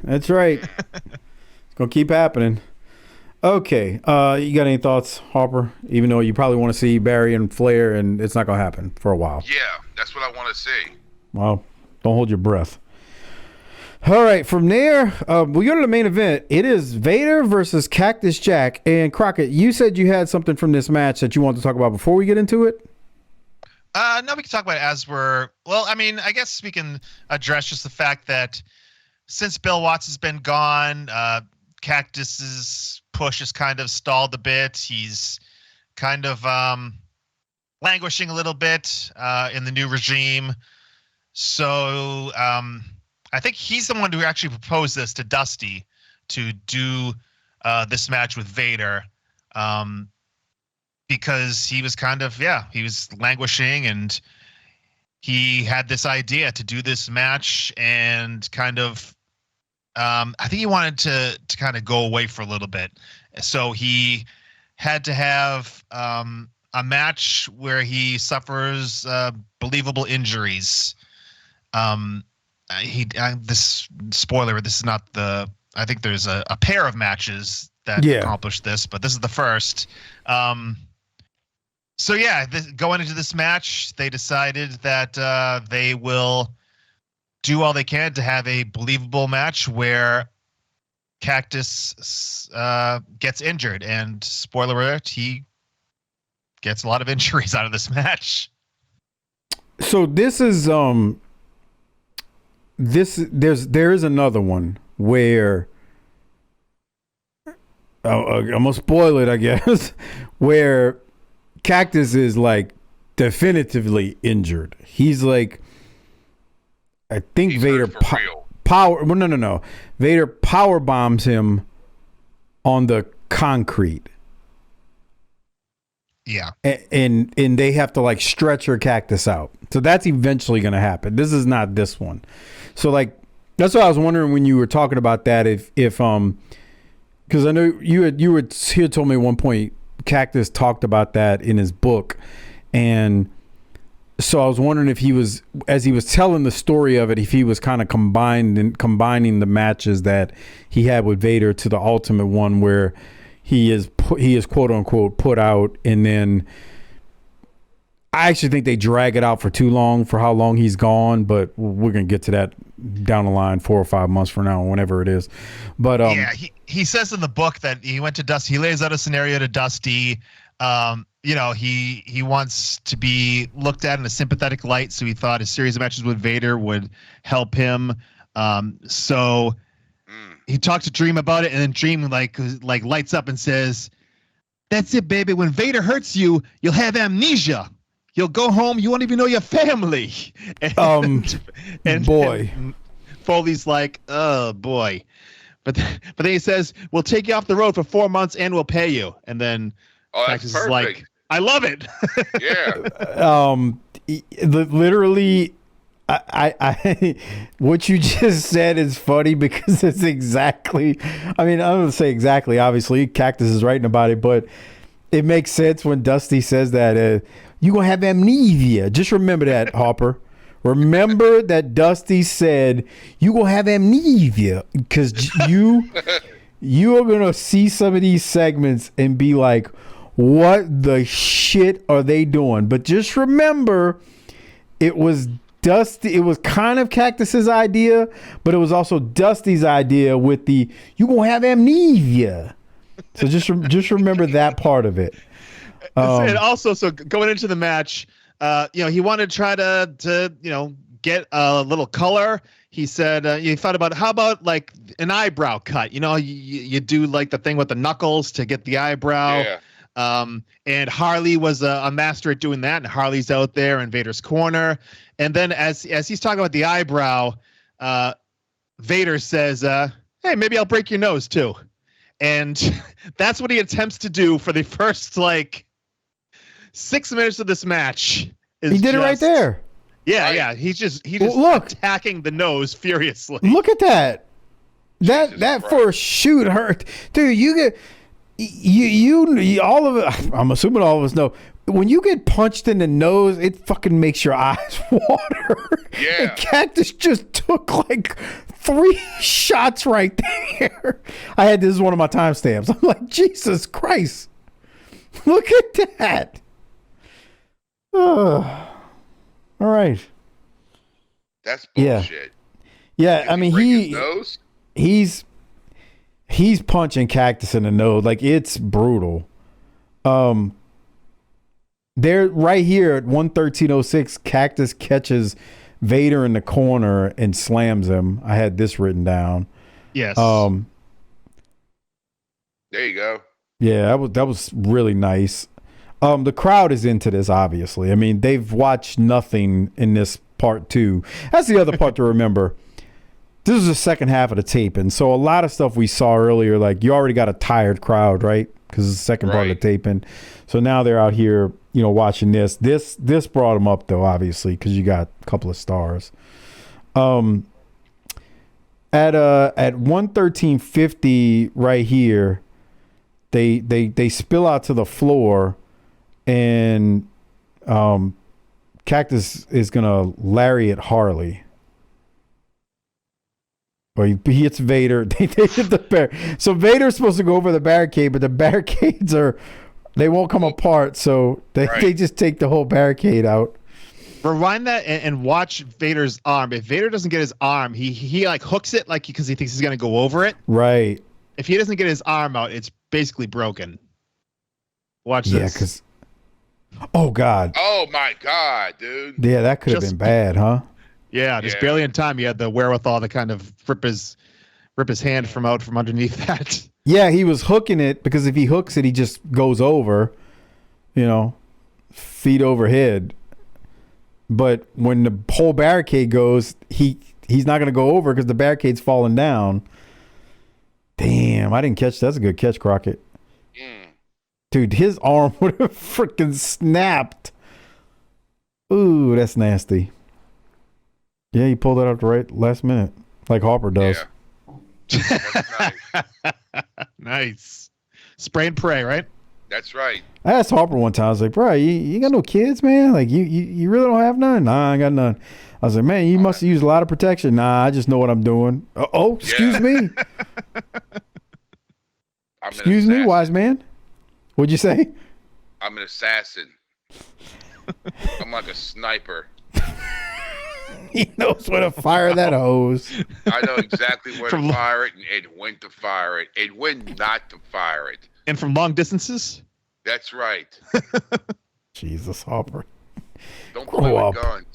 That's right. It's gonna keep happening. Okay. You got any thoughts, Harper? Even though you probably want to see Barry and Flair, and it's not gonna happen for a while. Yeah, that's what I want to see. Well, don't hold your breath. All right. From there, we go to the main event. It is Vader versus Cactus Jack. And Crockett, you said you had something from this match that you want to talk about before we get into it. No, we can talk about it as we're. Well, I mean, I guess we can address just the fact that since Bill Watts has been gone, Cactus's push has kind of stalled a bit. He's kind of languishing a little bit in the new regime. So I think he's the one who actually proposed this to Dusty to do this match with Vader. Because he was kind of, he was languishing, and he had this idea to do this match, and kind of, I think he wanted to kind of go away for a little bit. So he had to have a match where he suffers believable injuries. This spoiler, this is not I think there's a pair of matches that accomplished this, but this is the first. So going into this match, they decided that they will do all they can to have a believable match where Cactus gets injured, and spoiler alert, he gets a lot of injuries out of this match. So this is there is another one where I'm gonna spoil it, I guess, where Cactus is like definitively injured. He's like, I think Vader power. Well, no. Vader power bombs him on the concrete. Yeah, and they have to like stretcher Cactus out. So that's eventually going to happen. This is not this one. So like that's what I was wondering when you were talking about that. If because I know you had told me at one point Cactus talked about that in his book, and so I was wondering if he was, as he was telling the story of it, if he was kind of combining the matches that he had with Vader to the ultimate one where he is quote unquote put out, and then I actually think they drag it out for too long for how long he's gone, but we're gonna get to that down the line 4 or 5 months from now, whenever it is. But he says in the book that he went to Dusty. He lays out a scenario to Dusty. He wants to be looked at in a sympathetic light, so he thought a series of matches with Vader would help him. So he talked to Dream about it, and then Dream like lights up and says, "That's it, baby. When Vader hurts you, you'll have amnesia. You'll go home. You won't even know your family." And boy, and Foley's like, "Oh boy," but then he says, "We'll take you off the road for 4 months and we'll pay you." And then Cactus is like, "I love it." Yeah. Literally, I what you just said is funny because it's exactly. I mean, I don't want to say exactly. Obviously, Cactus is writing about it, but it makes sense when Dusty says that. You gonna have amnesia. Just remember that, Harper. Remember that Dusty said you gonna have amnesia, because you are gonna see some of these segments and be like, what the shit are they doing? But just remember, it was Dusty. It was kind of Cactus's idea, but it was also Dusty's idea with the you gonna have amnesia. So just remember that part of it. And also, so going into the match, he wanted to try to get a little color. He said he thought about how about like an eyebrow cut. You do like the thing with the knuckles to get the eyebrow. Yeah. And Harley was a master at doing that. And Harley's out there in Vader's corner. And then as he's talking about the eyebrow, Vader says, "Hey, maybe I'll break your nose too." And that's what he attempts to do for the first 6 minutes of this match. He did it right there. Yeah. He's just attacking the nose furiously. Look at that. That first shoot hurt, dude. You get you all of it. I'm assuming all of us know when you get punched in the nose, it fucking makes your eyes water. Yeah. And Cactus just took like 3 shots right there. I had this is one of my timestamps. I'm like, Jesus Christ. Look at that. All right. That's bullshit. Yeah, I mean he's punching Cactus in the nose. Like, it's brutal. They're right here at 113.06. Cactus catches Vader in the corner and slams him. I had this written down. Yes. There you go. Yeah, that was really nice. The crowd is into this, obviously. I mean, they've watched nothing in this part 2. That's the other part to remember. This is the second half of the tape, and so a lot of stuff we saw earlier, like, you already got a tired crowd, right? Because it's the second part of the taping. So now they're out here, watching this. This brought them up, though, obviously, because you got a couple of stars. At 113.50 right here, they spill out to the floor, and Cactus is gonna lariat Harley. Or he hits Vader. They hit the so Vader's supposed to go over the barricade, but the barricades they won't come apart, so they just take the whole barricade out. Rewind that and watch Vader's arm. If Vader doesn't get his arm, he like hooks it like because he thinks he's gonna go over it. Right. If he doesn't get his arm out, it's basically broken. Watch this. Yeah, because oh God. Oh my God, dude. Yeah, that could have been bad, huh? Yeah, just barely in time. He had the wherewithal to kind of rip his hand from underneath that. Yeah, he was hooking it because if he hooks it, he just goes over, feet overhead. But when the whole barricade goes, he's not going to go over because the barricade's falling down. Damn, I didn't catch that. That's a good catch, Crockett. Dude, his arm would have freaking snapped. Ooh, that's nasty. Yeah, he pulled it out the right last minute, like Harper does. Yeah. That's nice. Nice. Spray and pray, right? That's right. I asked Harper one time, I was like, bro, you got no kids, man? Like, you really don't have none? Nah, I ain't got none. I was like, man, you must have used a lot of protection. Nah, I just know what I'm doing. Excuse me. Excuse me, wise man. What'd you say? I'm an assassin. I'm like a sniper. He knows where to fire that hose. I know exactly where to fire it and when to fire it and when not to fire it. And from long distances? That's right. Jesus, Harper. Don't play with guns.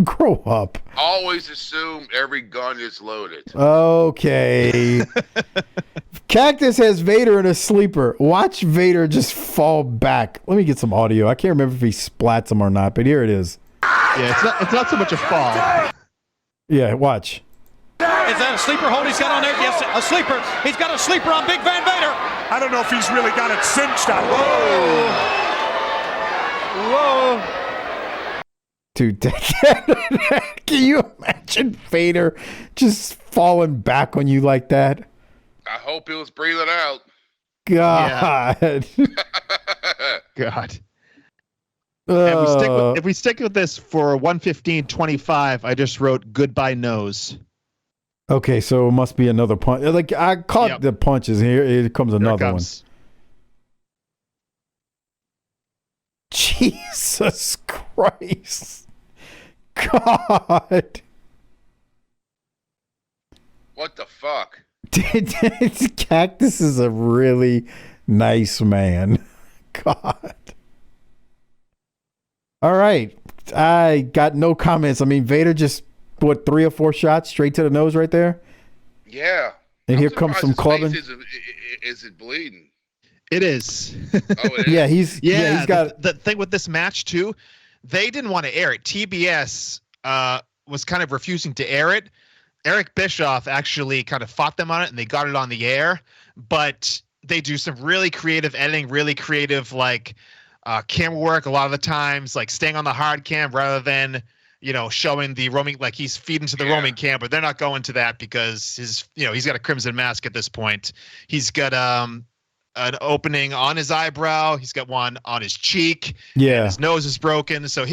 Grow up. Always assume every gun is loaded. Okay. Cactus has Vader in a sleeper. Watch Vader just fall back. Let me get some audio. I can't remember if he splats him or not, but here it is. Yeah, it's not so much a fall. Yeah, watch. Is that a sleeper hold he's got on there? Yes, a sleeper. He's got a sleeper on Big Van Vader. I don't know if he's really got it cinched on. Whoa. Dude, can you imagine Vader just falling back on you like that? I hope he was breathing out. God. Yeah. God. If we stick with this for 115.25, I just wrote goodbye nose. Okay, so it must be another punch. Like, I caught the punches here. Here comes another one. Jesus Christ. God. What the fuck? Cactus is a really nice man. God. All right. I got no comments. I mean, Vader just, 3 or 4 shots straight to the nose right there? Yeah. And here comes some clubbing. Is it bleeding? It is. Oh, it is? Yeah, he's got the thing with this match too, they didn't want to air it. TBS was kind of refusing to air it. Eric Bischoff actually kind of fought them on it and they got it on the air, but they do some really creative editing, really creative camera work a lot of the times, like staying on the hard cam rather than showing the roaming, like he's feeding to the roaming cam, but they're not going to that because he's got a crimson mask at this point. He's got an opening on his eyebrow. He's got one on his cheek. Yeah. His nose is broken. So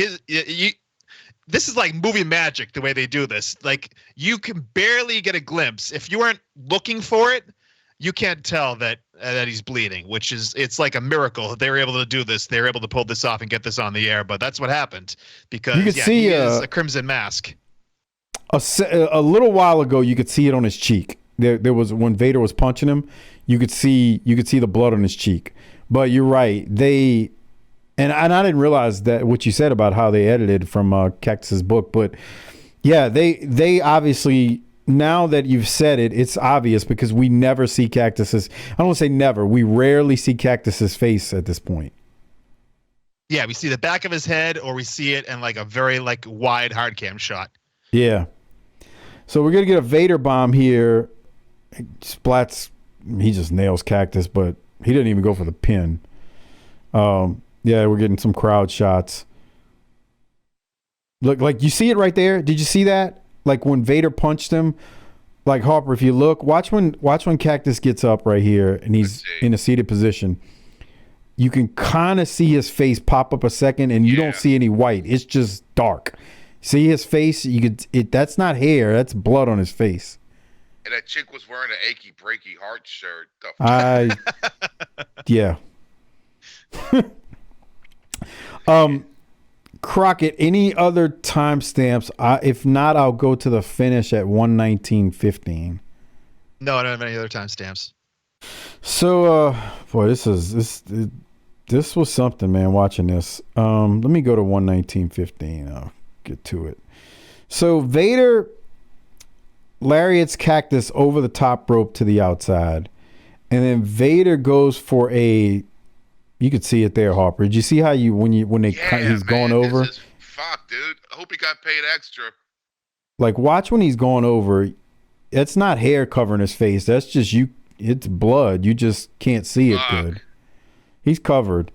this is like movie magic the way they do this. Like you can barely get a glimpse. If you weren't looking for it, you can't tell that he's bleeding, which is, it's like a miracle. They were able to do this. They were able to pull this off and get this on the air. But that's what happened because you could see, he is a Crimson Mask. A little while ago, you could see it on his cheek. There was, when Vader was punching him, you could see the blood on his cheek. But you're right. And I didn't realize that what you said about how they edited from Cactus's book. But yeah, they obviously, now that you've said it, it's obvious because we never see Cactus's. I don't want to say never. We rarely see Cactus's face at this point. Yeah, we see the back of his head, or we see it in like a very like wide hard cam shot. Yeah. So we're gonna get a Vader bomb here. Splats. He just nails Cactus, but he didn't even go for the pin. Yeah, we're getting some crowd shots. Look, like you see it right there. Did you see that? Like when Vader punched him, like Harper, if you look, watch when Cactus gets up right here and he's in a seated position. You can kind of see his face pop up a second, and you don't see any white. It's just dark. See his face? That's not hair. That's blood on his face. And that chick was wearing an achy breaky heart shirt. Yeah. Crockett, any other timestamps? If not, I'll go to the finish at 1:19:15. No, I don't have any other timestamps. So, boy, this was something, man. Watching this. Let me go to 1:19:15. I'll get to it. So Vader lariats Cactus over the top rope to the outside, and then Vader goes for a. You could see it there, Harper. Did you see how he's going over? This is, fuck, dude. I hope he got paid extra. Like, watch when he's going over. It's not hair covering his face. That's just you. It's blood. You just can't see it good. He's covered.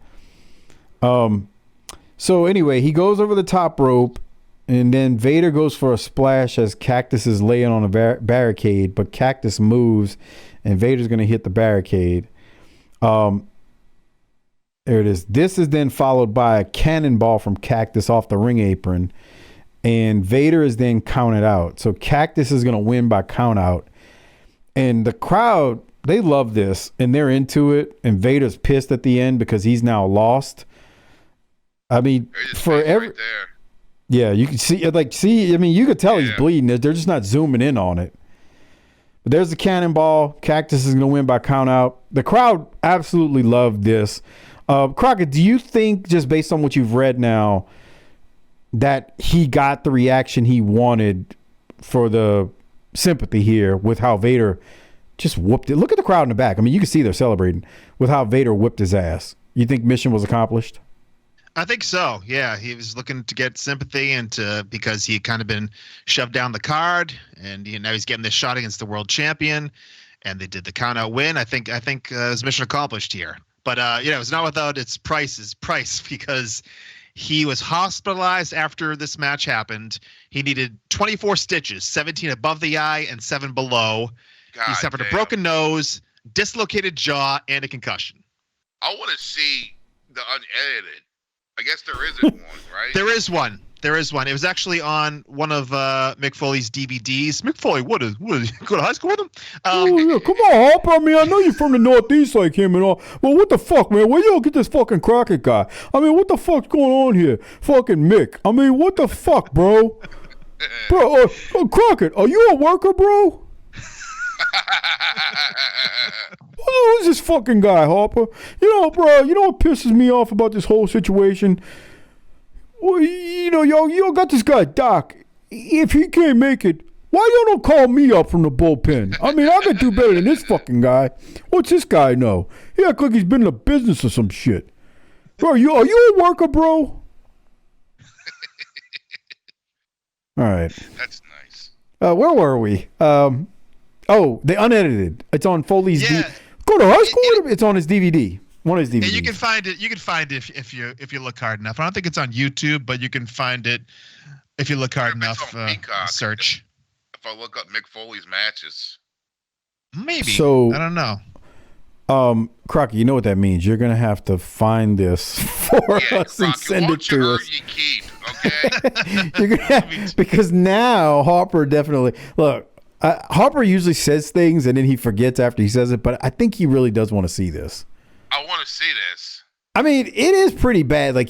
So anyway, he goes over the top rope, and then Vader goes for a splash as Cactus is laying on a barricade, but Cactus moves, and Vader's going to hit the barricade. There it is. This is then followed by a cannonball from Cactus off the ring apron, and Vader is then counted out. So Cactus is going to win by count out, and the crowd, they love this, and they're into it, and Vader's pissed at the end because he's now lost. I mean, for every right there. Yeah, you can see, I mean, you could tell he's bleeding. They're just not zooming in on it. But there's the cannonball. Cactus is going to win by count out. The crowd absolutely loved this. Crockett, do you think, just based on what you've read now, that he got the reaction he wanted for the sympathy here with how Vader just whooped it? Look at the crowd in the back. I mean, you can see they're celebrating with how Vader whipped his ass. You think mission was accomplished? I think so. Yeah, he was looking to get sympathy and because he had kind of been shoved down the card, and now he's getting this shot against the world champion, and they did the count out win. I think his mission accomplished here. But it was not without its price because he was hospitalized after this match happened. He needed 24 stitches, 17 above the eye and 7 below. He suffered a broken nose, dislocated jaw, and a concussion. I want to see the unedited. I guess there isn't one, right? There is one. It was actually on one of Mick Foley's DVDs. Mick Foley, what is go to high school with him? Yeah, come on, Harper. I mean, I know you're from the Northeast like him and all. Well, what the fuck, man? Where y'all get this fucking Crockett guy? I mean, what the fuck's going on here? Fucking Mick. I mean, what the fuck, bro? Bro, Crockett, are you a worker, bro? Who's this fucking guy, Harper? Bro, you know what pisses me off about this whole situation? Well, y'all got this guy, Doc. If he can't make it, why y'all don't call me up from the bullpen? I mean, I could do better than this fucking guy. What's this guy know? He act like he's been in the business or some shit. Bro, are you a worker, bro? All right. That's nice. Where were we? The unedited. It's on Foley's. Go to high school with him. It's on his DVD. One of his DVDs. Yeah, you can find it. You can find it if you look hard enough. I don't think it's on YouTube, but you can find it if you look hard enough. Search. If I look up Mick Foley's matches, maybe. So I don't know. Crockett, you know what that means. You're gonna have to find this for us and send it to us. You keep. Okay. Because now Harper definitely look. Harper usually says things and then he forgets after he says it, but I think he really does want to see this. I want to see this. I mean, it is pretty bad. Like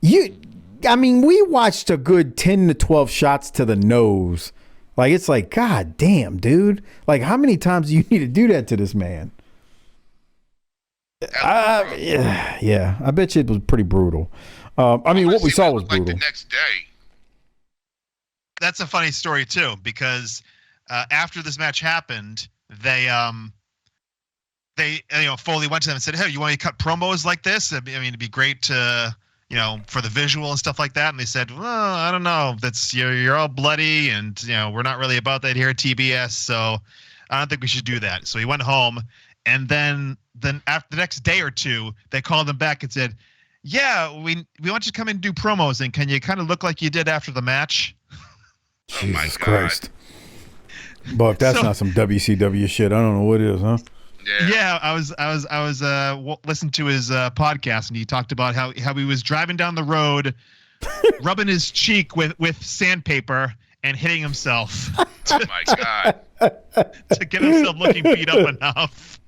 we watched a good 10 to 12 shots to the nose. Like, it's like, God damn, dude. Like, how many times do you need to do that to this man? Yeah, I bet you it was pretty brutal. What we saw was brutal. Like the next day. That's a funny story too, because after this match happened, they Foley went to them and said, "Hey, you want me to cut promos like this? I mean, it'd be great to, for the visual and stuff like that." And they said, "Well, I don't know. That's you're all bloody, and we're not really about that here at TBS, so I don't think we should do that." So he went home, and then after the next day or two, they called him back and said, "Yeah, we want you to come in and do promos, and can you kind of look like you did after the match?" Jesus Christ. But if that's not some WCW shit, I don't know what is, huh? Yeah, I was listening to his podcast, and he talked about how he was driving down the road, rubbing his cheek with sandpaper and hitting himself. Oh my God! To get himself looking beat up enough.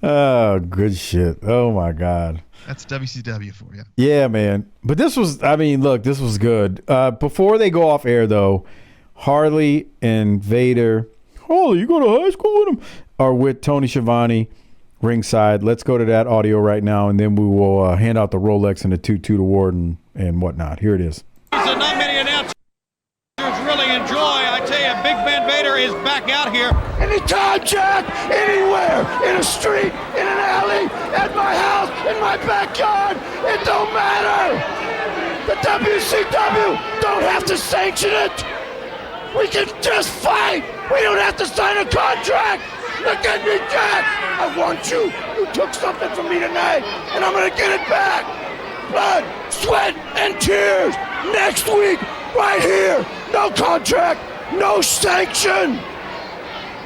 Oh, good shit! Oh my God. That's WCW for you. Yeah, man. But this was good. Before they go off air, though, Harley and Vader. Harley, you go to high school with him? Are with Tony Schiavone ringside. Let's go to that audio right now, and then we will hand out the Rolex and the Toot award and whatnot. Here it is. So not many announcers really enjoy. I tell you, Big Ben Vader is back out here. Anytime, Jack, anywhere, in a street, in an alley, at my house, in my backyard, it don't matter. The WCW don't have to sanction it. We can just fight. We don't have to sign a contract. Look at me, Jack. I want you. You took something from me tonight, and I'm going to get it back. Blood, sweat, and tears. Next week, right here. No contract, no sanction.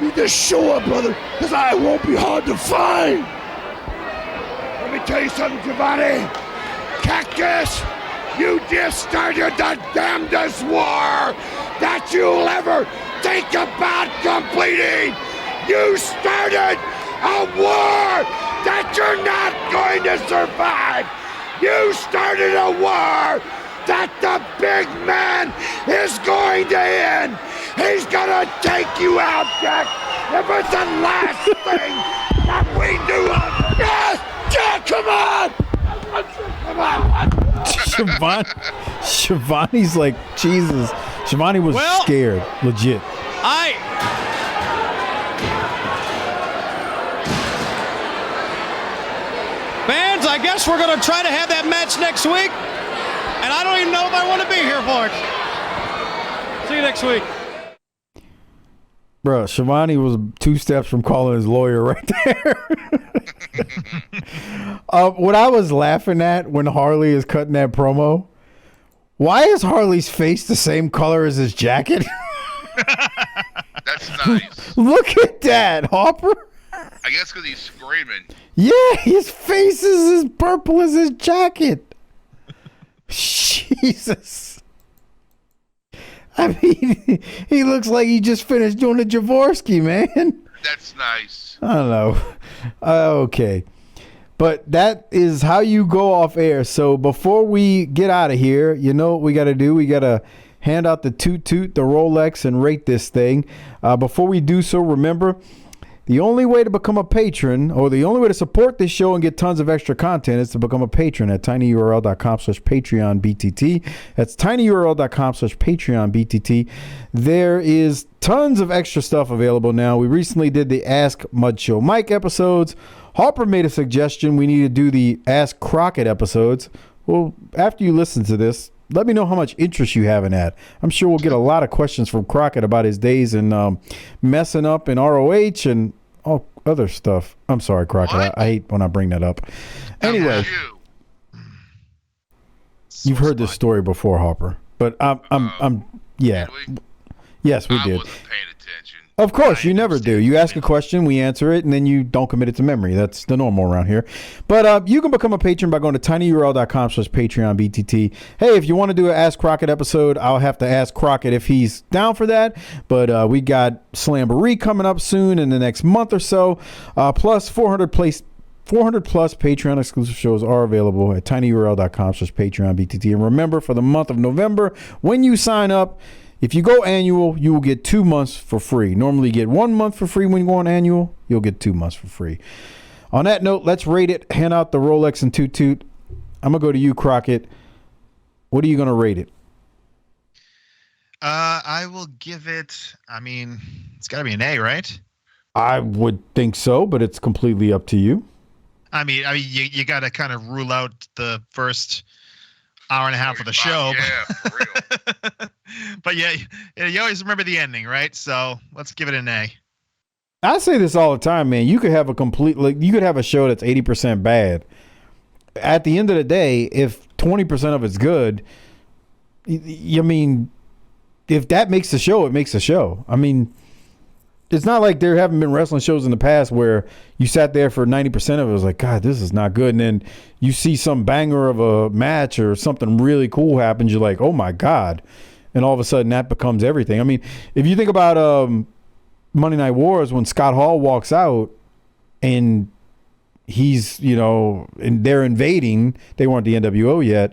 You just show up, brother, because I won't be hard to find. Let me tell you something, Giovanni. Cactus, you just started the damnedest war that you'll ever think about completing. You started a war that you're not going to survive. You started a war that the big man is going to end. He's gonna take you out, Jack. If it's the last thing that we do. Yes, Jack, come on. Come on. Shivani's like, Jesus. Shivani was scared, legit. Fans, I guess we're going to try to have that match next week. And I don't even know if I want to be here for it. See you next week. Bro, Shivani was 2 steps from calling his lawyer right there. What I was laughing at when Harley is cutting that promo, why is Harley's face the same color as his jacket? That's nice. Look at that, Harper. I guess because he's screaming. Yeah, his face is as purple as his jacket. Jesus. I mean, he looks like he just finished doing the Jaworski, man. That's nice. I don't know. Okay. But that is how you go off air. So before we get out of here, you know what we got to do? We got to hand out the Toot, the Rolex, and rate this thing. Before we do so, remember, the only way to become a patron, or the only way to support this show and get tons of extra content, is to become a patron at tinyurl.com/PatreonBTT. That's tinyurl.com/PatreonBTT. There is tons of extra stuff available now. We recently did the Ask Mud Show Mike episodes. Harper made a suggestion we need to do the Ask Crockett episodes. Well, after you listen to this, let me know how much interest you have in that. I'm sure we'll get a lot of questions from Crockett about his days in messing up in ROH and all other stuff. I'm sorry, Crockett. I hate when I bring that up. Anyway, you've heard this story before, Harper. But I'm yeah. Did we? Yes, we did. I wasn't paying attention. Of course, you never do. You ask a question, we answer it, and then you don't commit it to memory. That's the normal around here. But you can become a patron by going to tinyurl.com/PatreonBTT. Hey, if you want to do an Ask Crockett episode, I'll have to ask Crockett if he's down for that. But we got Slamboree coming up soon in the next month or so. Plus 400 plus Patreon exclusive shows are available at tinyurl.com/PatreonBTT. And remember, for the month of November, when you sign up, if you go annual, you will get 2 months for free. Normally you get 1 month for free when you go on annual. You'll get 2 months for free. On that note, let's rate it. Hand out the Rolex and Toot Toot. I'm going to go to you, Crockett. What are you going to rate it? I will give it, it's got to be an A, right? I would think so, but it's completely up to you. You got to kind of rule out the first hour and a half of the show. Yeah, for real. But yeah, you always remember the ending, right? So let's give it an A. I say this all the time, man. You could have you could have a show that's 80% bad. At the end of the day, if 20% of it's good, if that makes the show, it makes the show. It's not like there haven't been wrestling shows in the past where you sat there for 90% of it was like, God, this is not good. And then you see some banger of a match or something really cool happens. You're like, oh my God. And all of a sudden that becomes everything. If you think about Monday Night Wars, when Scott Hall walks out and he's, and they're invading, they weren't the NWO yet.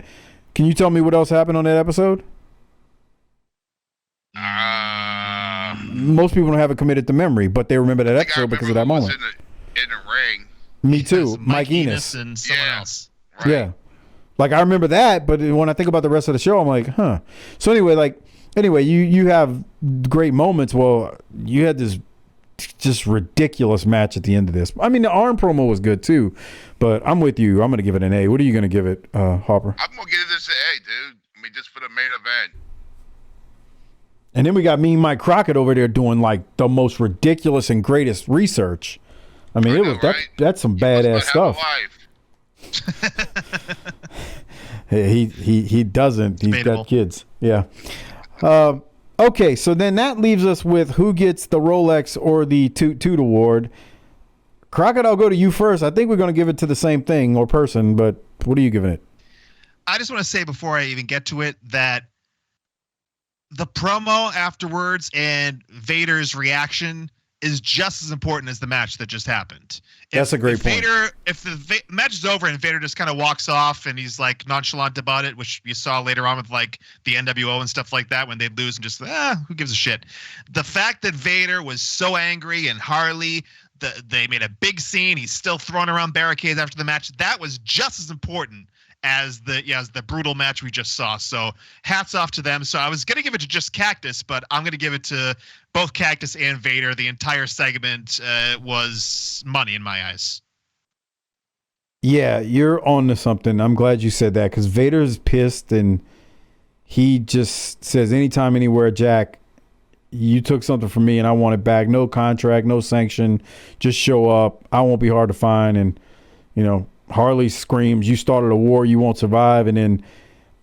Can you tell me what else happened on that episode? Most people don't have it committed to memory, but they remember that episode because of that moment. In the ring. Me too. Mike Enos and someone else. Right. Yeah. Like, I remember that, but when I think about the rest of the show, I'm like, huh. So anyway, you have great moments. Well, you had this just ridiculous match at the end of this. The arm promo was good too, but I'm with you. I'm going to give it an A. What are you going to give it, Harper? I'm going to give this an A, dude. Just for the main event. And then we got Mean Mike Crockett over there doing like the most ridiculous and greatest research. That's some badass stuff. He doesn't. He's got kids. Yeah. Okay, so then that leaves us with who gets the Rolex or the Toot Toot award. Crockett, I'll go to you first. I think we're going to give it to the same thing or person, but what are you giving it? I just want to say before I even get to it that the promo afterwards and Vader's reaction is just as important as the match that just happened. That's a great point. If the match is over and Vader just kind of walks off and he's like nonchalant about it, which you saw later on with like the NWO and stuff like that when they'd lose and just, who gives a shit? The fact that Vader was so angry and Harley, they made a big scene. He's still throwing around barricades after the match. That was just as important as the brutal match we just saw. So hats off to them. So I was going to give it to just Cactus, but I'm going to give it to both Cactus and Vader. The entire segment was money in my eyes. Yeah, you're on to something. I'm glad you said that because Vader's pissed and he just says anytime, anywhere, Jack, you took something from me and I want it back. No contract, no sanction. Just show up. I won't be hard to find. And, Harley screams, you started a war, you won't survive. And then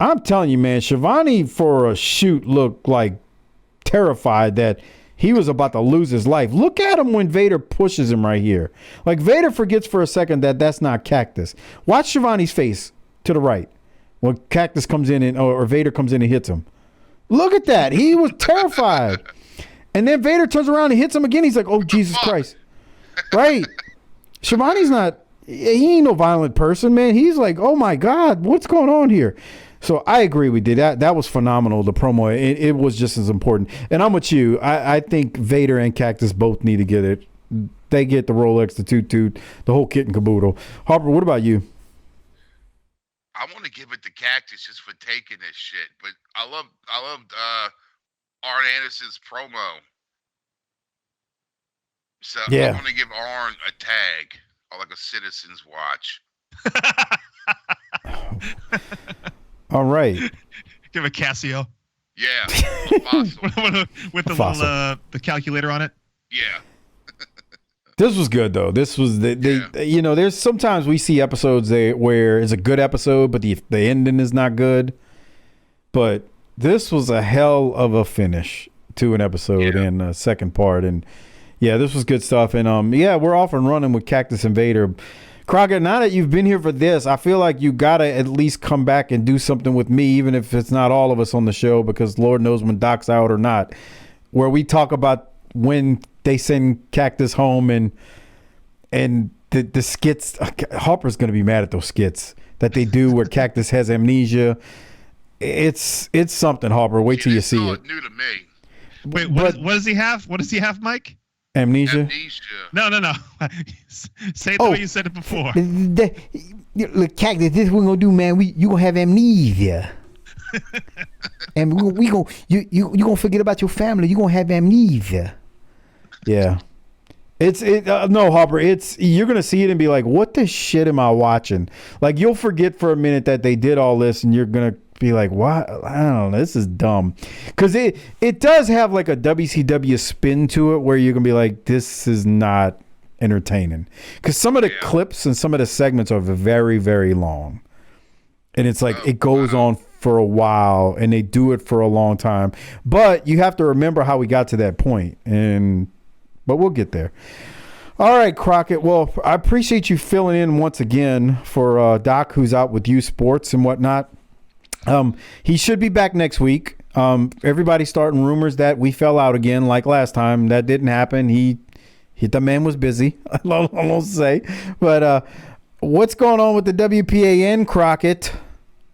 I'm telling you, man, Shivani for a shoot looked like terrified that he was about to lose his life. Look at him when Vader pushes him right here. Like Vader forgets for a second that that's not Cactus. Watch Shivani's face to the right when Cactus comes in or Vader comes in and hits him. Look at that. He was terrified. And then Vader turns around and hits him again. He's like, oh, Jesus Christ. Right. Shivani's not. He ain't no violent person, man. He's like, oh my God, what's going on here? So I agree with you. That was phenomenal. The promo, it was just as important. And I'm with you. I think Vader and Cactus both need to get it. They get the Rolex, the Toot Toot, the whole kit and caboodle. Harper, what about you? I want to give it to Cactus just for taking this shit, but I loved Arn Anderson's promo. So yeah. I'm going to give Arn a tag. Or like a citizen's watch. All right. Give a Casio. Yeah. With the little the calculator on it. Yeah. This was good though. This was there's sometimes we see episodes where it's a good episode, but the ending is not good. But this was a hell of a finish to an episode and a second part. And yeah, this was good stuff. And yeah, we're off and running with Cactus and Vader. Crockett, now that you've been here for this, I feel like you got to at least come back and do something with me, even if it's not all of us on the show, because Lord knows when Doc's out or not, where we talk about when they send Cactus home and the skits. Harper's going to be mad at those skits that they do where Cactus has amnesia. It's something, Harper. Wait till you see it. New to me. Wait, what does he have? What does he have, Mike? Amnesia? No. Say it the way you said it before. Look, Cactus, this is what we're gonna do, man. You gonna have amnesia, and you gonna forget about your family. You gonna have amnesia. Yeah, no, Harper. You're gonna see it and be like, what the shit am I watching? Like, you'll forget for a minute that they did all this, and you're gonna be like, what? I don't know, this is dumb, because it does have like a WCW spin to it where you're gonna be like, this is not entertaining, because some of the clips and some of the segments are very, very long, and it's like it goes on for a while and they do it for a long time, but you have to remember how we got to that point, but we'll get there. All right, Crockett. Well, I appreciate you filling in once again for Doc, who's out with U Sports and whatnot. He should be back next week. Everybody's starting rumors that we fell out again like last time. That didn't happen. The man was busy, I won't say. But what's going on with the WPAN, Crockett?